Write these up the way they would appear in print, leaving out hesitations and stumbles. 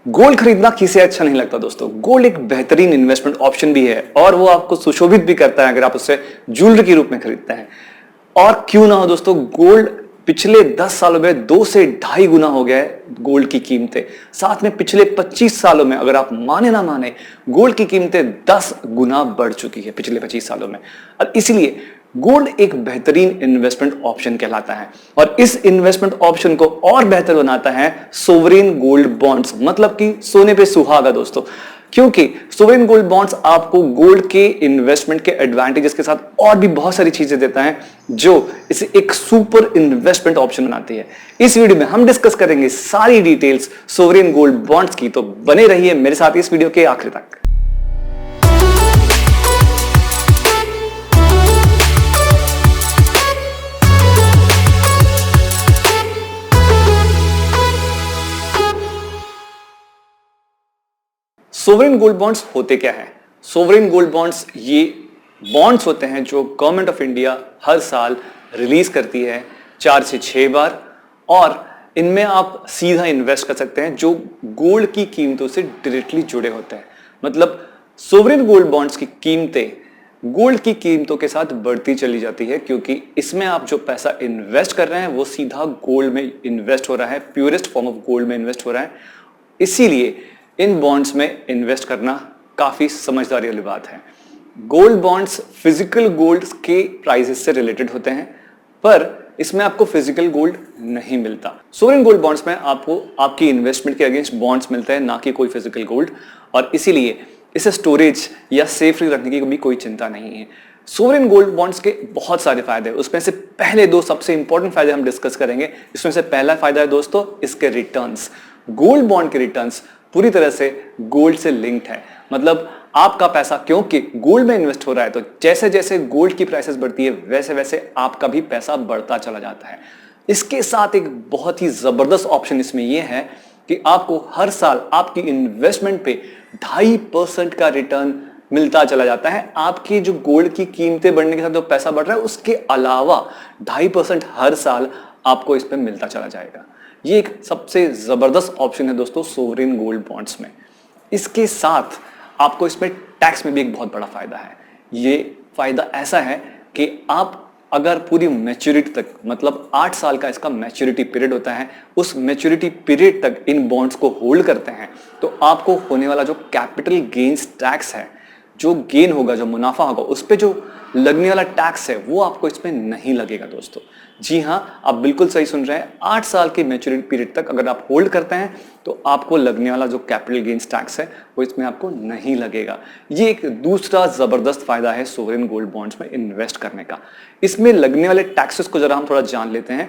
Gold खरीदना किसे अच्छा नहीं लगता दोस्तों। गोल्ड एक बेहतरीन इन्वेस्टमेंट ऑप्शन भी है और वो आपको सुशोभित भी करता है अगर आप उसे ज्वेलरी के रूप में खरीदते हैं। और क्यों ना हो दोस्तों, गोल्ड पिछले 10 सालों में 2 से ढाई गुना हो गया है गोल्ड की कीमतें। साथ में पिछले 25 सालों में, अगर आप माने ना माने, गोल्ड की कीमतें 10 गुना बढ़ चुकी है पिछले 25 सालों में। और इसलिए गोल्ड एक बेहतरीन इन्वेस्टमेंट ऑप्शन कहलाता है। और इस इन्वेस्टमेंट ऑप्शन को और बेहतर बनाता है सोवरेन गोल्ड बॉन्ड्स, मतलब कि सोने पे सुहागा दोस्तों। क्योंकि सोवरेन गोल्ड बॉन्ड्स आपको गोल्ड के इन्वेस्टमेंट के एडवांटेजेस के साथ और भी बहुत सारी चीजें देता है जो इसे एक सुपर इन्वेस्टमेंट ऑप्शन बनाती है। इस वीडियो में हम डिस्कस करेंगे सारी डिटेल्स सोवरेन गोल्ड बॉन्ड्स की, तो बने रहिए मेरे साथ इस वीडियो के आखिर तक। सोवरेन गोल्ड बॉन्ड्स होते क्या हैं? सोवरेन गोल्ड बॉन्ड्स ये बॉन्ड्स होते हैं जो गवर्नमेंट ऑफ इंडिया हर साल रिलीज करती है 4 से 6 बार, और इनमें आप सीधा इन्वेस्ट कर सकते हैं जो गोल्ड की कीमतों से डायरेक्टली जुड़े होते हैं। मतलब सोवरेन गोल्ड बॉन्ड्स की कीमतें गोल्ड की कीमतों के साथ बढ़ती चली जाती है, क्योंकि इसमें आप जो पैसा इन्वेस्ट कर रहे हैं वो सीधा गोल्ड में इन्वेस्ट हो रहा है, प्योरेस्ट फॉर्म ऑफ गोल्ड में इन्वेस्ट हो रहा है। इसीलिए इन बॉन्ड्स में इन्वेस्ट करना काफी समझदारी वाली बात है। गोल्ड बॉन्ड्स फिजिकल गोल्ड के प्राइसेस से रिलेटेड होते हैं, पर इसमें आपको फिजिकल गोल्ड नहीं मिलता। सोवरेन गोल्ड बॉन्ड्स में आपको आपकी इन्वेस्टमेंट के अगेंस्ट बॉन्ड्स मिलते हैं, ना कि कोई फिजिकल गोल्ड, और इसीलिए इसे स्टोरेज या सेफली रखने की भी कोई चिंता नहीं है। सोवरेन गोल्ड बॉन्ड्स के बहुत सारे फायदे हैं, उसमें से पहले दो सबसे इंपॉर्टेंट फायदे हम डिस्कस करेंगे। इसमें से पहला फायदा है दोस्तों इसके रिटर्न्स। गोल्ड बॉन्ड के रिटर्न्स पूरी तरह से गोल्ड से लिंक्ड है। मतलब आपका पैसा क्योंकि गोल्ड में इन्वेस्ट हो रहा है, तो जैसे जैसे गोल्ड की प्राइसेस बढ़ती है वैसे वैसे आपका भी पैसा बढ़ता चला जाता है। इसके साथ एक बहुत ही जबरदस्त ऑप्शन इसमें यह है कि आपको हर साल आपकी इन्वेस्टमेंट पे 2.5% का रिटर्न मिलता चला जाता है। आपकी जो गोल्ड की कीमतें बढ़ने के साथ जो पैसा बढ़ रहा है उसके अलावा 2.5% हर साल आपको इस पे मिलता चला जाएगा। ये एक सबसे जबरदस्त ऑप्शन है दोस्तों सोवरेन गोल्ड बॉन्ड्स में। इसके साथ आपको इसमें टैक्स में भी एक बहुत बड़ा फायदा है। ये फायदा ऐसा है कि आप अगर पूरी मैच्योरिटी तक, मतलब 8 साल का इसका मैच्योरिटी पीरियड होता है, उस मैच्योरिटी पीरियड तक इन बॉन्ड्स को होल्ड करते हैं, तो आपको होने वाला जो कैपिटल गेन्स टैक्स है, जो गेन होगा, जो मुनाफा होगा, उस पे जो लगने वाला टैक्स है वो आपको इसमें नहीं लगेगा दोस्तों। जी हां, आप बिल्कुल सही सुन रहे हैं। 8 साल की मैच्योरिटी पीरियड तक अगर आप होल्ड करते हैं तो आपको लगने वाला जो कैपिटल गेन्स टैक्स है वो इसमें आपको नहीं लगेगा। ये एक दूसरा जबरदस्त फायदा है सोवरेन गोल्ड बॉन्ड्स में इन्वेस्ट करने का। इसमें लगने वाले टैक्सेस को जरा हम थोड़ा जान लेते हैं।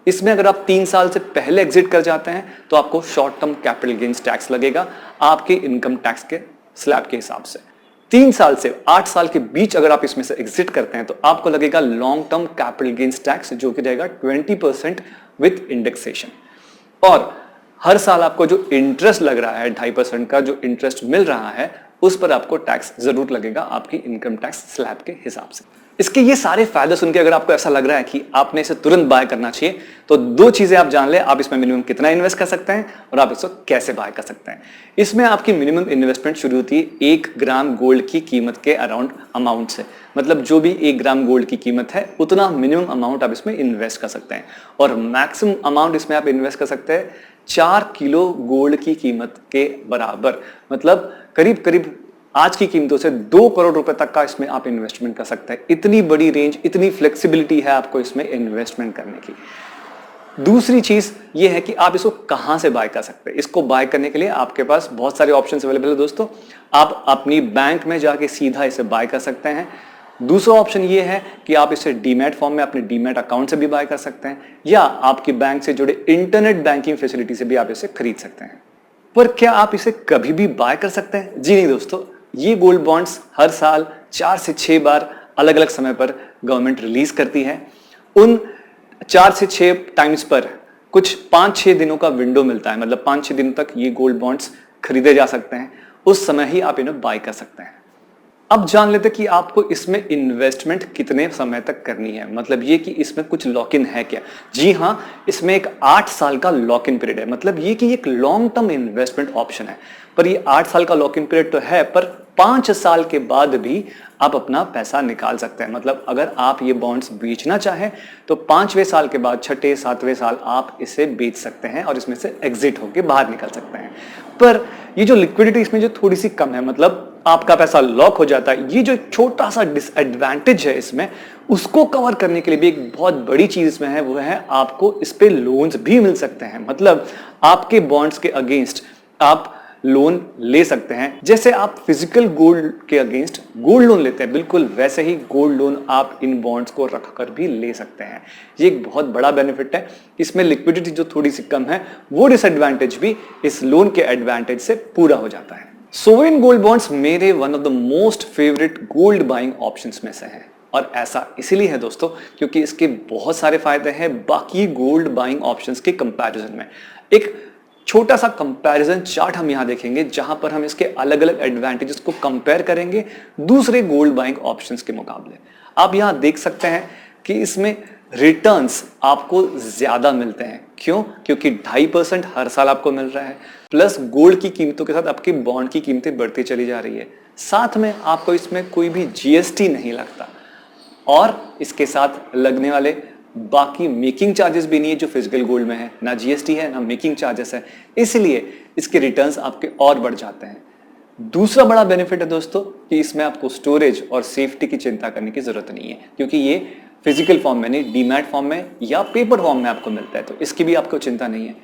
इसमें अगर आप 3 साल से पहले एग्जिट कर जाते हैं तो आपको short term capital gains tax लगेगा आपके इनकम टैक्स के स्लैब के हिसाब से। 3 साल से 8 साल के बीच अगर आप इसमें से एग्जिट करते हैं तो आपको लगेगा long term capital gains tax, जो कि रहेगा 20% विद इंडेक्सेशन। और हर साल आपको जो इंटरेस्ट लग रहा है, 2.5% का जो इंटरेस्ट मिल रहा है, उस पर आपको टैक्स जरूर लगेगा आपकी इनकम टैक्स स्लैब के हिसाब से। इसके ये सारे फायदे सुन के अगर आपको ऐसा लग रहा है कि आपने इसे तुरंत बाय करना चाहिए, तो 2 चीजें आप जान लें। आप इसमें मिनिमम कितना इन्वेस्ट कर सकते हैं और आप इसको कैसे बाय कर सकते हैं। इसमें आपकी मिनिमम इन्वेस्टमेंट शुरू होती है 1 ग्राम गोल्ड की कीमत के अराउंड अमाउंट से। मतलब जो भी 1 ग्राम गोल्ड की कीमत है उतना मिनिमम अमाउंट आप इसमें इन्वेस्ट कर सकते हैं, और मैक्सिमम अमाउंट इसमें आप इन्वेस्ट कर सकते हैं 4 किलो गोल्ड की कीमत के बराबर। मतलब करीब करीब आज की कीमतों से 2 करोड़ रुपए तक का इसमें आप इन्वेस्टमेंट कर सकते हैं। इतनी बड़ी रेंज, इतनी फ्लेक्सिबिलिटी है आपको इसमें इन्वेस्टमेंट करने की। दूसरी चीज ये है कि आप इसको कहां से बाय कर सकते हैं। इसको बाय करने के लिए आपके पास बहुत सारे ऑप्शंस अवेलेबल है दोस्तों। आप अपनी बैंक में जाके सीधा इसे बाय कर सकते हैं। दूसरा ऑप्शन ये है कि आप इसे डीमैट फॉर्म में अपने डीमैट अकाउंट से भी बाय कर सकते हैं, या आपकी बैंक से जुड़े इंटरनेट बैंकिंग फैसिलिटी से भी आप इसे खरीद सकते हैं। पर क्या आप इसे कभी भी बाय कर सकते हैं? जी नहीं दोस्तों, ये गोल्ड बॉन्ड्स हर साल 4 से 6 बार अलग अलग समय पर गवर्नमेंट रिलीज करती है। उन 4 से 6 टाइम्स पर कुछ 5-6 दिनों का विंडो मिलता है। मतलब 5-6 दिन तक ये गोल्ड बॉन्ड्स खरीदे जा सकते हैं, उस समय ही आप इन्हें बाय कर सकते हैं। अब जान लेते कि आपको इसमें इन्वेस्टमेंट कितने समय तक करनी है, मतलब ये कि इसमें कुछ लॉक इन है क्या। जी हाँ, इसमें एक 8 साल का लॉक इन पीरियड है, मतलब ये कि एक लॉन्ग टर्म इन्वेस्टमेंट ऑप्शन है। पर ये 8 साल का लॉक इन पीरियड तो है, पर 5 साल के बाद भी आप अपना पैसा निकाल सकते हैं। मतलब अगर आप ये बॉन्ड्स बेचना चाहें तो 5वें साल के बाद 6, 7वें साल आप इसे बेच सकते हैं और इसमें से एग्जिट होकर बाहर निकल सकते हैं। पर ये जो लिक्विडिटी इसमें जो थोड़ी सी कम है, मतलब आपका पैसा लॉक हो जाता है, ये जो छोटा सा डिसएडवांटेज है इसमें, उसको कवर करने के लिए भी एक बहुत बड़ी चीज इसमें है, वो है आपको इस पे लोन्स भी मिल सकते हैं। मतलब आपके बॉन्ड्स के अगेंस्ट आप लोन ले सकते हैं। जैसे आप फिजिकल गोल्ड के अगेंस्ट गोल्ड लोन लेते हैं, बिल्कुल वैसे ही गोल्ड लोन आप इन बॉन्ड्स को रखकर भी ले सकते हैं। ये एक बहुत बड़ा बेनिफिट है। इसमें लिक्विडिटी जो थोड़ी सी कम है, वो डिसएडवांटेज भी इस लोन के एडवांटेज से पूरा हो जाता है। सोवरेन गोल्ड बॉन्ड्स मेरे one of the most favourite gold buying options में से हैं, और ऐसा इसीलिए है दोस्तों क्योंकि इसके बहुत सारे फायदे हैं बाकी गोल्ड बाइंग ऑप्शंस के कंपैरिजन में। एक छोटा सा कंपैरिजन चार्ट हम यहां देखेंगे जहां पर हम इसके अलग अलग एडवांटेजेस को कंपेयर करेंगे दूसरे गोल्ड बाइंग ऑप्शंस के मुकाबले। आप यहां देख सकते हैं कि इसमें रिटर्न्स आपको ज्यादा मिलते हैं। क्यों? क्योंकि 2.5% हर साल आपको मिल रहा है, प्लस गोल्ड की कीमतों के साथ आपकी बॉन्ड की कीमतें बढ़ती चली जा रही है। साथ में आपको इसमें कोई भी जीएसटी नहीं लगता, और इसके साथ लगने वाले बाकी मेकिंग चार्जेस भी नहीं है जो फिजिकल गोल्ड में है। ना जीएसटी है, ना मेकिंग चार्जेस है, इसलिए इसके रिटर्न्स आपके और बढ़ जाते हैं। दूसरा बड़ा बेनिफिट है दोस्तों कि इसमें आपको स्टोरेज और सेफ्टी की चिंता करने की जरूरत नहीं है, क्योंकि ये फिजिकल फॉर्म में नहीं, डीमैट फॉर्म में या पेपर फॉर्म में आपको मिलता है, तो इसकी भी आपको चिंता नहीं है।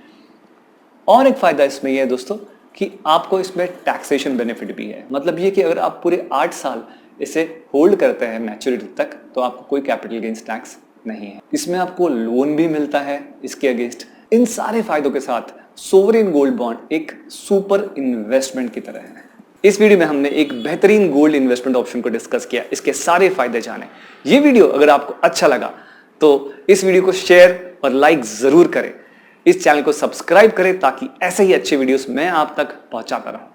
और एक फायदा इसमें यह है दोस्तों कि आपको इसमें टैक्सेशन बेनिफिट भी है। मतलब ये कि अगर आप पूरे 8 साल इसे होल्ड करते हैं मैच्योरिटी तक, तो आपको कोई कैपिटल गेन्स टैक्स नहीं है। इसमें आपको लोन भी मिलता है इसके अगेंस्ट। इन सारे फायदों के साथ सोवरेन गोल्ड बॉन्ड एक सुपर इन्वेस्टमेंट की तरह है। इस वीडियो में हमने एक बेहतरीन गोल्ड इन्वेस्टमेंट ऑप्शन को डिस्कस किया, इसके सारे फायदे जाने। ये वीडियो अगर आपको अच्छा लगा तो इस वीडियो को शेयर और लाइक जरूर करें। इस चैनल को सब्सक्राइब करें ताकि ऐसे ही अच्छे वीडियोस मैं आप तक पहुंचाता रहूं।